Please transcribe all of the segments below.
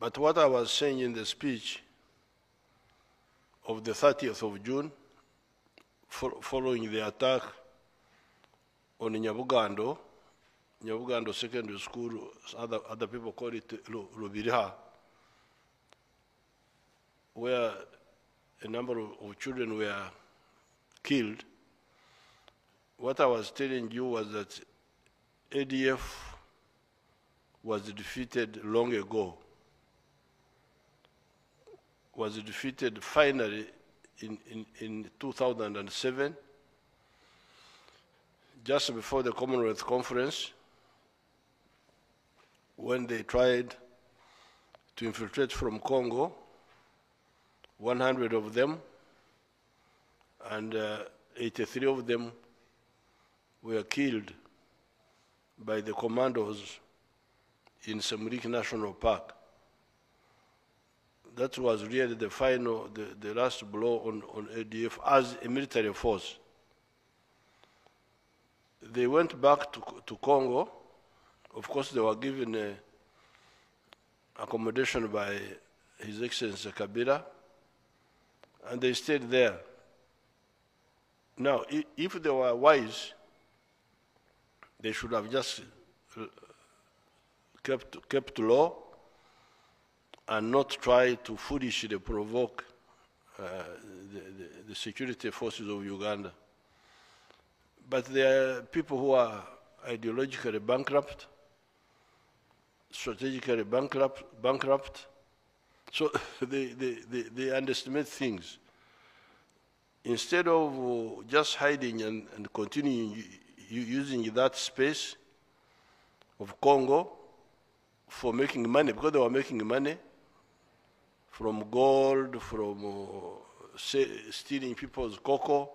But what I was saying in the speech of the 30th of June, following the attack on Nyabugando Secondary School, other people call it Lubiriha, where a number of children were killed, what I was telling you was that ADF was defeated long ago, was defeated finally in 2007, just before the Commonwealth Conference, when they tried to infiltrate from Congo, 100 of them, and 83 of them were killed by the commandos in Semrik National Park. That was really the final, the last blow on ADF as a military force. They went back to Congo. Of course, they were given accommodation by His Excellency Kabila, and they stayed there. Now, if they were wise, they should have just kept low and not try to foolishly provoke the security forces of Uganda. But there are people who are ideologically bankrupt, strategically bankrupt, so they underestimate things. Instead of just hiding and continuing using that space of Congo for making money, because they were making money from gold, from stealing people's cocoa,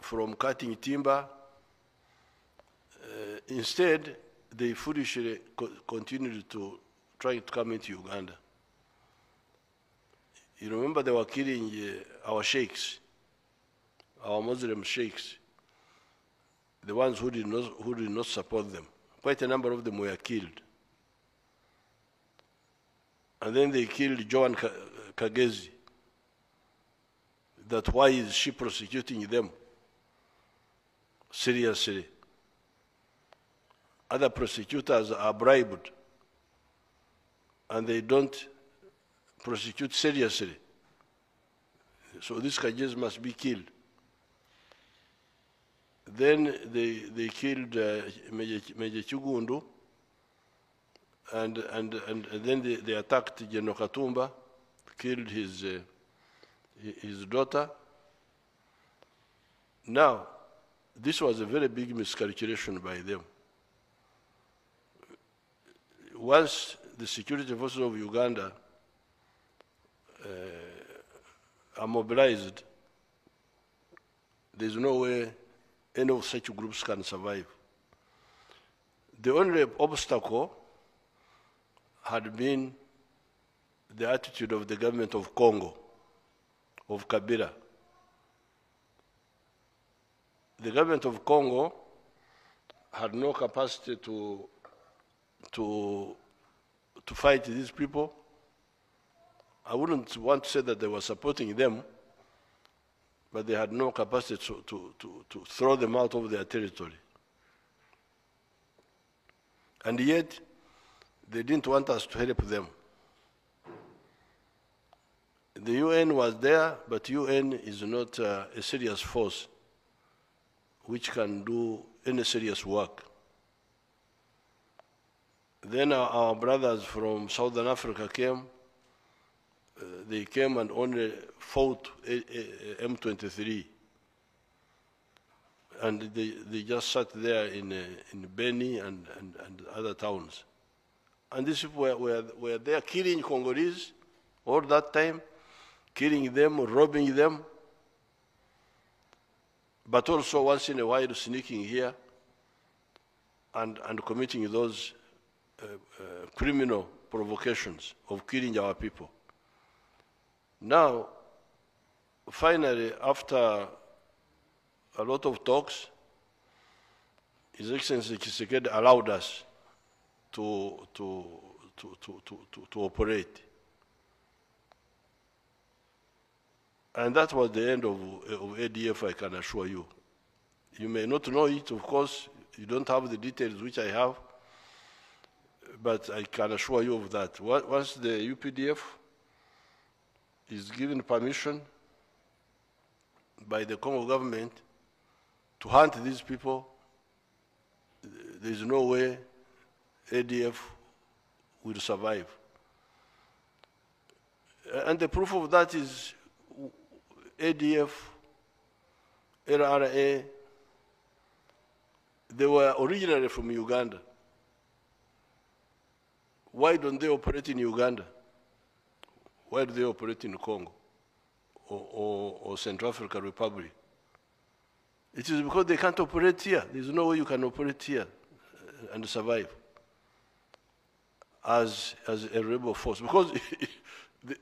from cutting timber. Instead, they foolishly continued to try to come into Uganda. You remember they were killing our sheikhs, our Muslim sheikhs, the ones who did not support them. Quite a number of them were killed. And then they killed Joan Kagezi. That why is she prosecuting them seriously? Other prosecutors are bribed, and they don't prosecute seriously. So this Kagezi must be killed. Then they killed Major Chugundu, and then they attacked General Katumba, killed his daughter. Now, this was a very big miscalculation by them. Once the security forces of Uganda are mobilized, there's no way any of such groups can survive. The only obstacle had been the attitude of the government of Congo, of Kabila. The government of Congo had no capacity to fight these people. I wouldn't want to say that they were supporting them, but they had no capacity to throw them out of their territory. And yet, they didn't want us to help them. The UN was there, but UN is not a serious force which can do any serious work. Then our brothers from Southern Africa came. They came and only fought M23. And they just sat there in Beni and other towns. And these people were there killing Congolese all that time, killing them, robbing them, but also once in a while sneaking here and committing those criminal provocations of killing our people. Now, finally, after a lot of talks, His Excellency Tshisekedi allowed us to operate. And that was the end of ADF, I can assure you. You may not know it, of course, you don't have the details which I have, but I can assure you of that. Once the UPDF is given permission by the Congo government to hunt these people, there is no way ADF will survive. And the proof of that is ADF, LRA, they were originally from Uganda. Why don't they operate in Uganda? Why do they operate in Congo or Central African Republic? It is because they can't operate here. There's no way you can operate here and survive as a rebel force. Because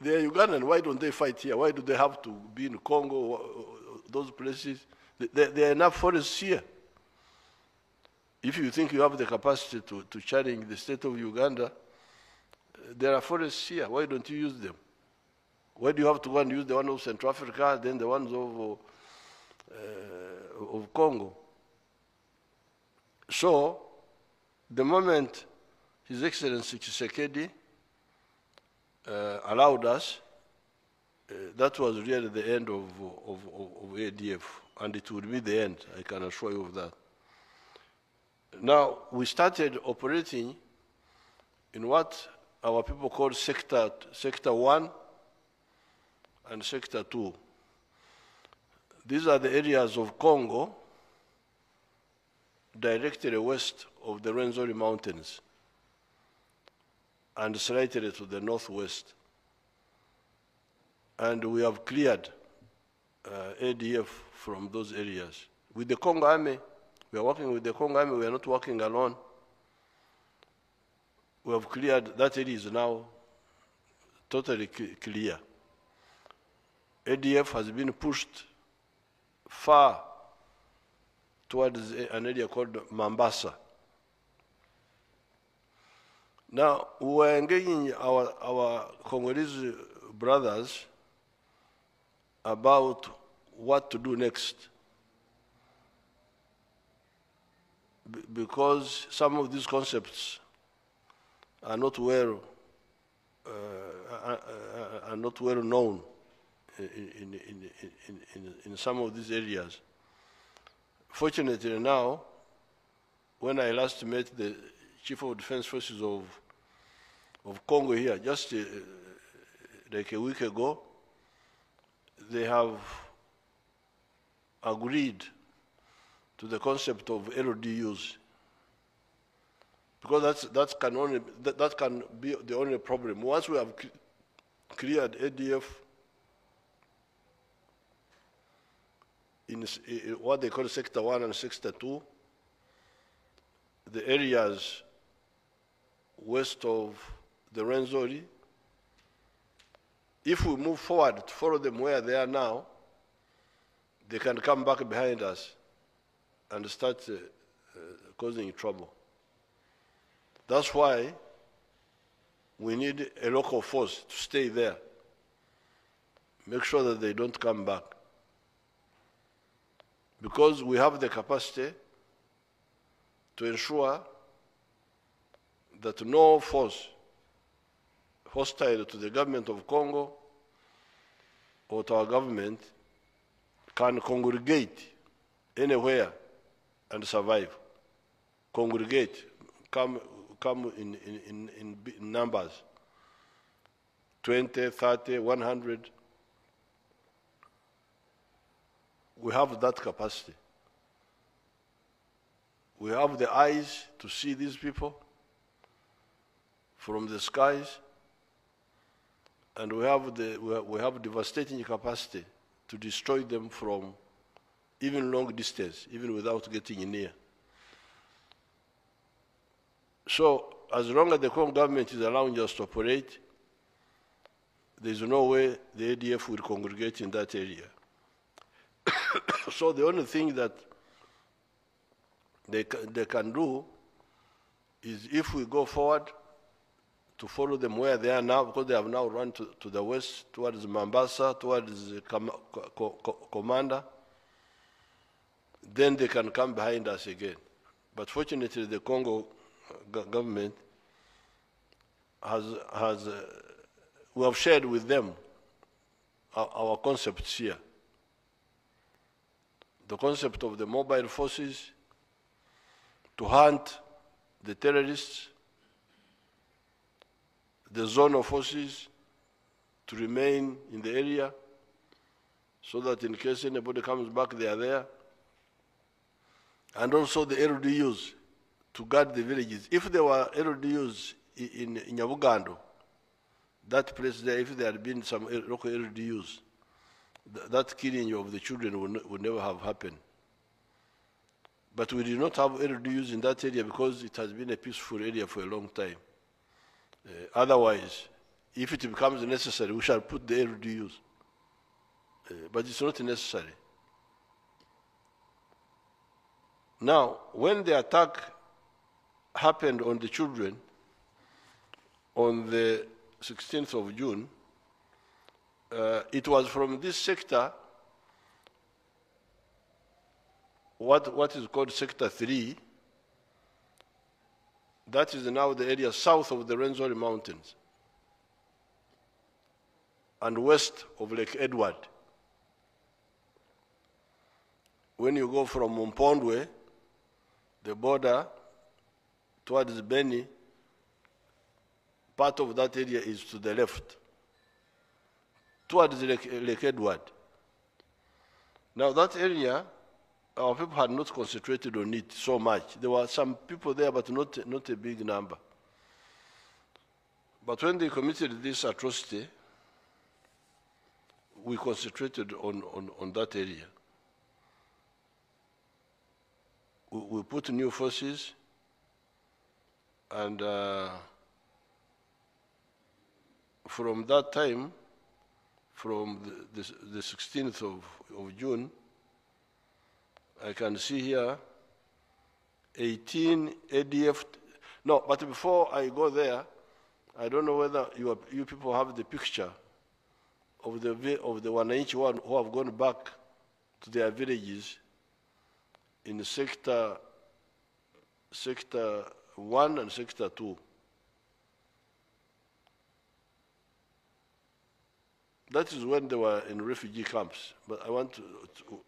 they are Ugandan, why don't they fight here? Why do they have to be in Congo, those places? There are enough forests here. If you think you have the capacity to challenge the state of Uganda, there are forests here. Why don't you use them? Why do you have to go and use the one of Central Africa, then the ones of Congo? So, the moment His Excellency Tshisekedi allowed us, that was really the end of ADF, and it would be the end, I can assure you of that. Now, we started operating in what our people call Sector 1 and Sector 2. These are the areas of Congo directly west of the Rwenzori Mountains and slightly to the northwest. And we have cleared ADF from those areas. With the Congo Army, we are working with the Congo Army, we are not working alone. We have cleared, that area is now totally clear. ADF has been pushed far towards an area called Mambasa. Now, we were engaging our Congolese brothers about what to do next, because some of these concepts are not well known in some of these areas. Fortunately now, when I last met the Chief of Defense Forces of Congo here, just like a week ago, they have agreed to the concept of LDUs, because that can be the only problem. Once we have cleared ADF in what they call Sector 1 and Sector 2, the areas west of the Rwenzori, if we move forward to follow them where they are now, they can come back behind us and start causing trouble. That's why we need a local force to stay there, make sure that they don't come back. Because we have the capacity to ensure that no force hostile to the government of Congo or to our government can congregate anywhere and survive. Congregate, come in numbers, 20, 30, 100. We have that capacity. We have the eyes to see these people from the skies, and we have devastating capacity to destroy them from even long distance, even without getting near. So, as long as the Congo government is allowing us to operate, there is no way the ADF will congregate in that area. So the only thing that they can do is if we go forward to follow them where they are now, because they have now run to the west, towards Mombasa, towards Commander, then they can come behind us again. But fortunately, the Congo government we have shared with them our concepts here. The concept of the mobile forces to hunt the terrorists, the zonal forces to remain in the area so that in case anybody comes back, they are there. And also the LDUs to guard the villages. If there were LDUs in Nyabugando, that place there, if there had been some local LDUs, that killing of the children would never have happened. But we did not have LDUs in that area because it has been a peaceful area for a long time. Otherwise, if it becomes necessary, we shall put the LDUs. But it's not necessary. Now, when the attack happened on the children on the 16th of June, it was from this sector, what is called Sector 3, that is now the area south of the Rwenzori Mountains and west of Lake Edward. When you go from Mpondwe, the border towards Beni, part of that area is to the left, towards Lake Edward. Now that area, our people had not concentrated on it so much. There were some people there, but not a big number. But when they committed this atrocity, we concentrated on that area. We put new forces, and from that time, from the 16th of June, I can see here 18 ADF. No, but before I go there, I don't know whether you people have the picture of the Wananchi who have gone back to their villages in Sector 1 and Sector 2. That is when they were in refugee camps. But I want to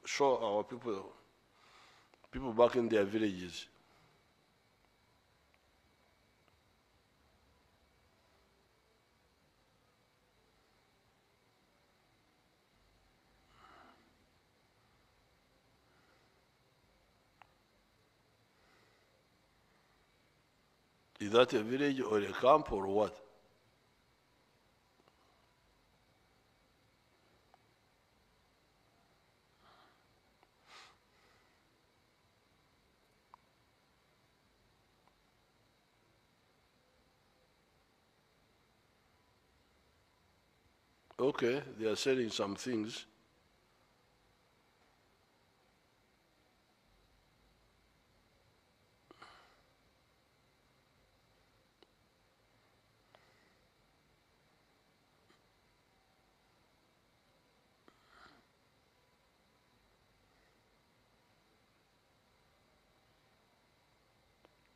show our people back in their villages. Is that a village or a camp or what? Okay, they are selling some things.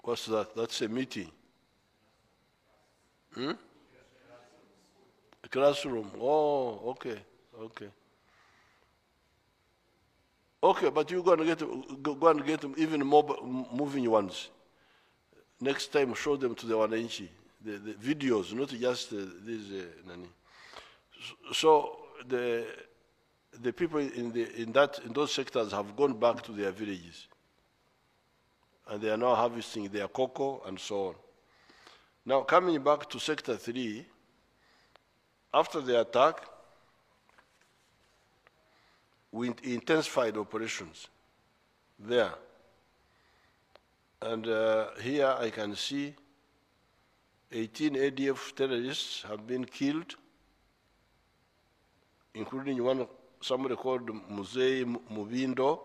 What's that? That's a meeting. A classroom. Oh, okay, okay. Okay, but you're going to get even more moving ones. Next time, show them to the Wananchi, the videos, not just these. So the people in those sectors have gone back to their villages, and they are now harvesting their cocoa and so on. Now, coming back to Sector 3, after the attack, we intensified operations there. And here I can see 18 ADF terrorists have been killed, including somebody called Mubindo.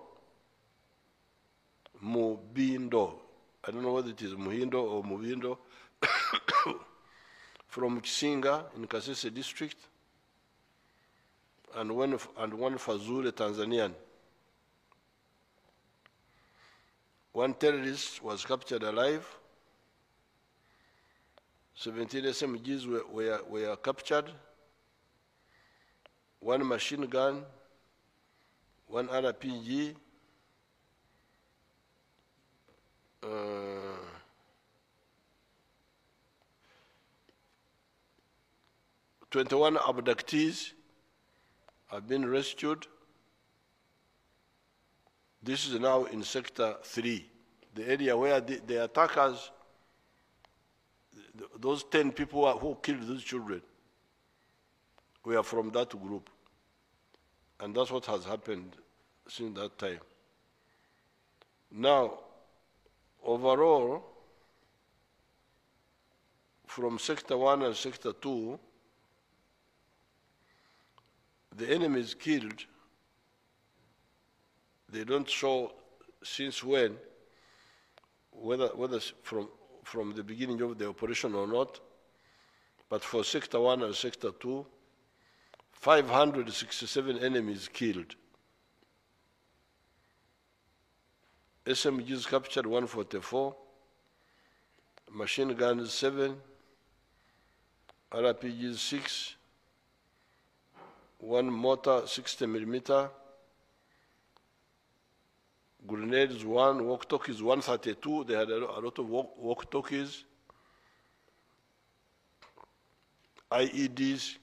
I don't know whether it is Muhindo or Muvindo, from Kisinga in Kasese district, and one Fazule, Tanzanian. One terrorist was captured alive. 17 SMGs were captured. One machine gun, one RPG, 21 abductees have been rescued. This is now in Sector 3, the area where the attackers, those 10 people who killed those children, were from that group. And that's what has happened since that time. Now, overall, from Sector 1 and Sector 2, the enemy is killed. They don't show since when, whether from the beginning of the operation or not, but for Sector 1 and Sector 2, 567 enemies killed. SMGs captured 144, machine guns 7, RPGs 6, one mortar 60 millimeter, grenades 1, walkie-talkies 132. They had a lot of walkie-talkies, IEDs,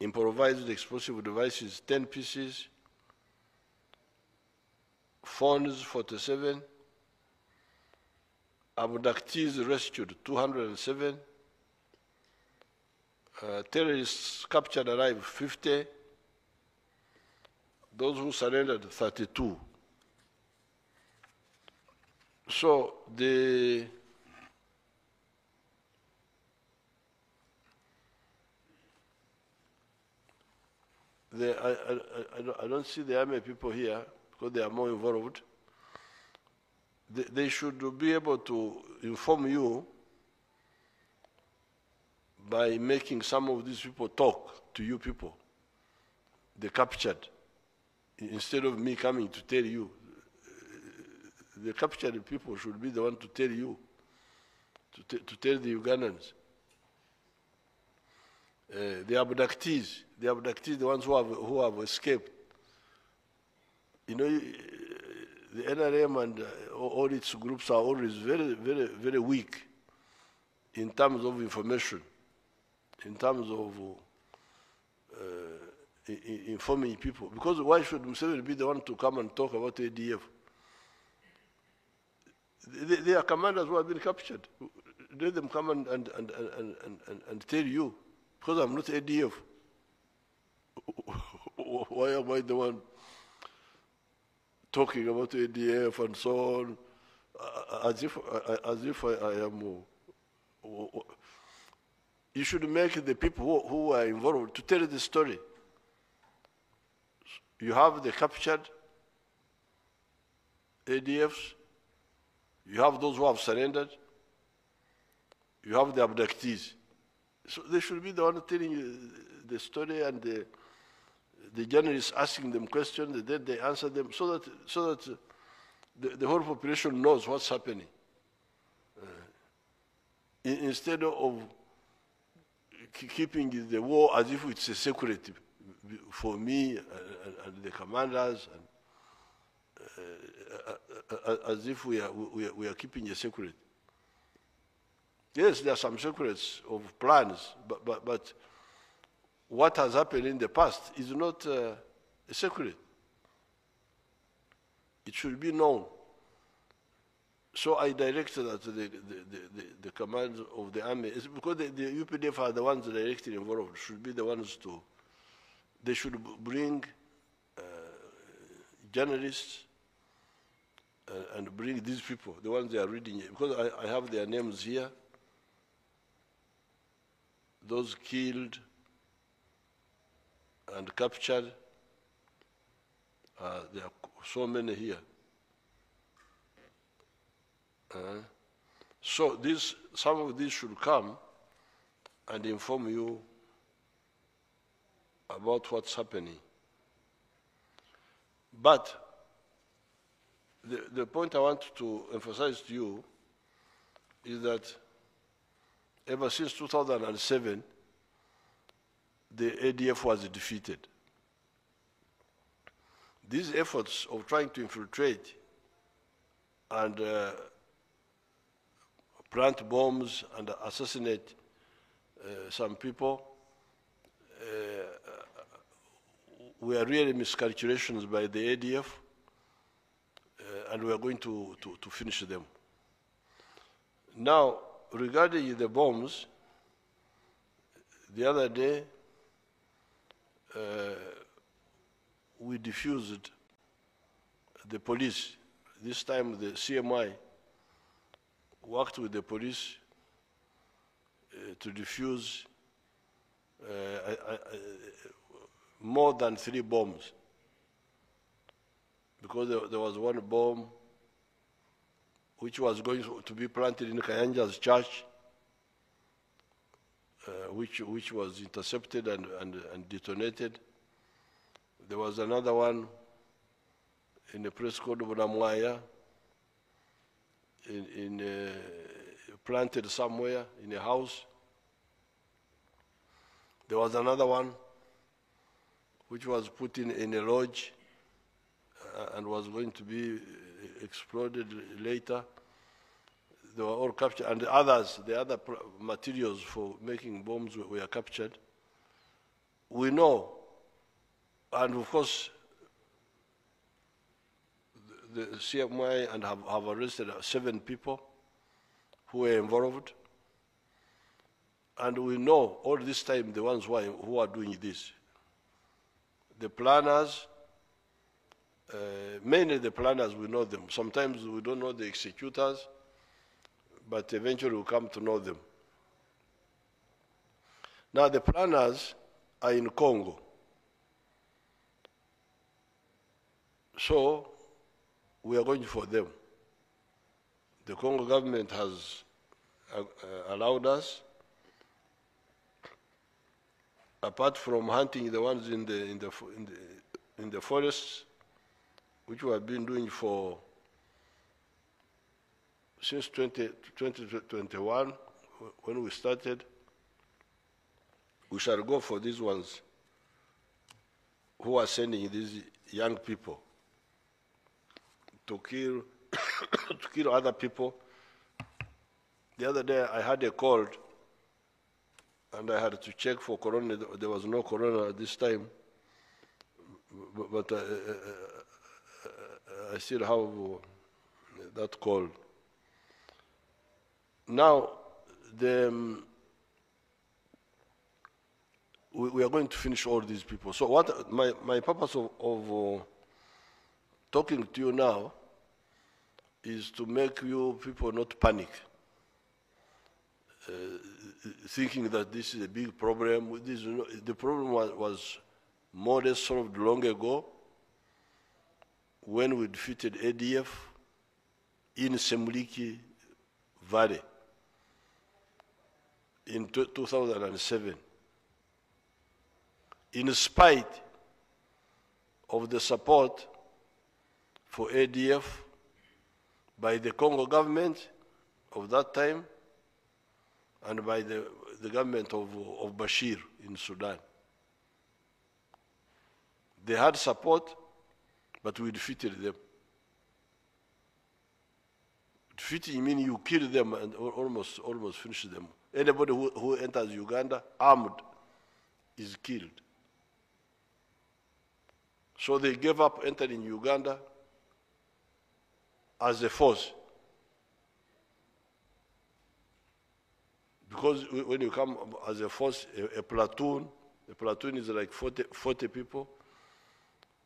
improvised explosive devices 10 pieces, phones 47, abductees rescued 207, terrorists captured alive 50, those who surrendered 32. So I don't see the army people here because they are more involved. They should be able to inform you by making some of these people talk to you people, the captured, instead of me coming to tell you. The captured people should be the one to tell you, to tell the Ugandans. The abductees, the ones who have escaped. You know, the NRM and all its groups are always very, very, very weak in terms of information, in terms of informing people. Because why should Museveni be the one to come and talk about ADF? They are commanders who have been captured. Let them come and tell you, because I'm not ADF. Why am I the one talking about ADF and so on, as if I am? You should make the people who are involved to tell the story. You have the captured ADFs, you have those who have surrendered, you have the abductees. So they should be the one telling you the story, and the journalists asking them questions, and then they answer them, so that the whole population knows what's happening. Instead of keeping the war as if it's a secret for me and the commanders, and as if we are keeping a secret. Yes, there are some secrets of plans, but what has happened in the past is not a secret. It should be known. So I directed that the command of the army, because the UPDF are the ones directly involved, should be the ones to, they should bring journalists and bring these people, the ones they are reading, because I have their names here, those killed and captured, there are so many here. So some of these should come and inform you about what's happening. But the point I want to emphasize to you is that ever since 2007, the ADF was defeated. These efforts of trying to infiltrate and plant bombs and assassinate some people were really miscalculations by the ADF, and we are going to finish them. Now, regarding the bombs, the other day, we defused the police. This time the CMI worked with the police to defuse more than 3 bombs, because there was one bomb which was going to be planted in Kayanja's church, which was intercepted and detonated. There was another one in a place called Bunamwaya, planted somewhere in a house. There was another one which was put in a lodge and was going to be exploded later. They were all captured, and the other materials for making bombs were captured. We know, and of course, the CMI and have arrested 7 people who were involved. And we know all this time the ones who are doing this. The planners, mainly the planners, we know them. Sometimes we don't know the executors, but eventually we come to know them. Now the planners are in Congo. So we are going for them. The Congo government has allowed us, apart from hunting the ones in the forests, which we have been doing since 2021, when we started. We shall go for these ones who are sending these young people to kill to kill other people. The other day I had a cold and I had to check for corona. There was no corona at this time, but I still have that cold. Now, we are going to finish all these people. So what my purpose of talking to you now is to make you people not panic, thinking that this is a big problem. The problem was more or less solved long ago when we defeated ADF in Semuliki Valley in 2007. In spite of the support for ADF by the Congo government of that time and by the government of Bashir in Sudan. They had support, but we defeated them. Defeating means you kill them and almost finish them. Anybody who enters Uganda armed is killed. So they gave up entering Uganda as a force. Because when you come as a force, a platoon is like 40 people.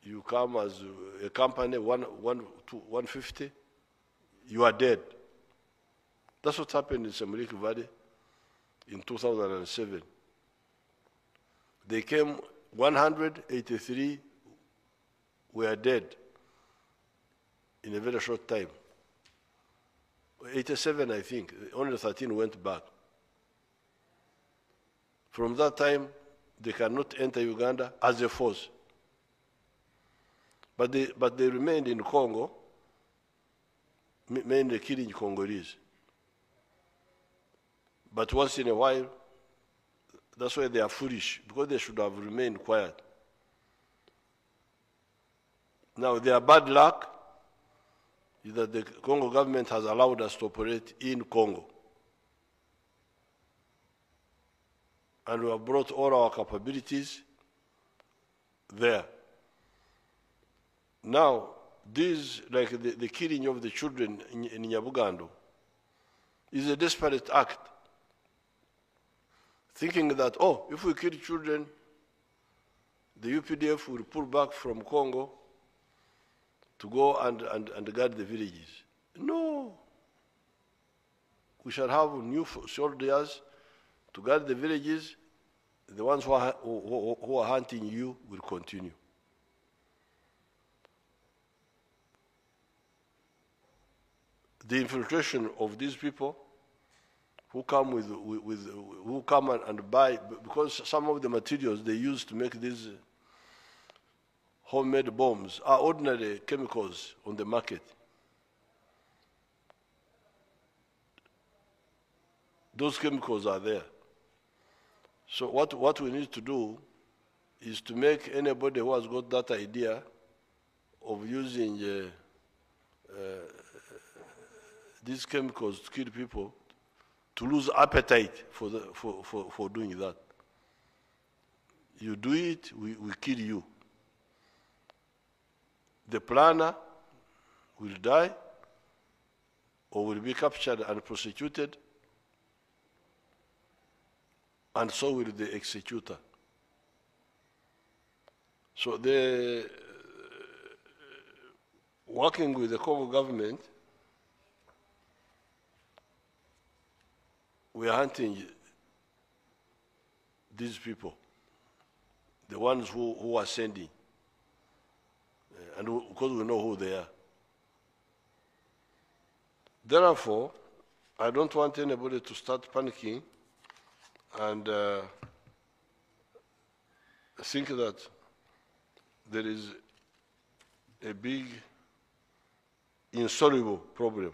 You come as a company, 150, you are dead. That's what happened in Semuliki Valley in 2007. They came, 183 were dead in a very short time. 87, I think. Only 13 went back. From that time, they cannot enter Uganda as a force. But they remained in Congo, mainly killing Congolese. But once in a while, that's why they are foolish, because they should have remained quiet. Now, their bad luck is that the Congo government has allowed us to operate in Congo. And we have brought all our capabilities there. Now, this, like the killing of the children in Nyabugando, is a desperate act. Thinking that, oh, if we kill children, the UPDF will pull back from Congo to go and guard the villages. No. We shall have new soldiers to guard the villages. The ones who are hunting you will continue. The infiltration of these people who come who come and buy, because some of the materials they use to make these homemade bombs are ordinary chemicals on the market. Those chemicals are there. So what we need to do is to make anybody who has got that idea of using these chemicals to kill people to lose appetite for doing that. You do it, we kill you. The planner will die or will be captured and prosecuted, and so will the executor. So working with the Congo government, we are hunting these people, the ones who are sending, and because we know who they are. Therefore, I don't want anybody to start panicking and think that there is a big, insoluble problem.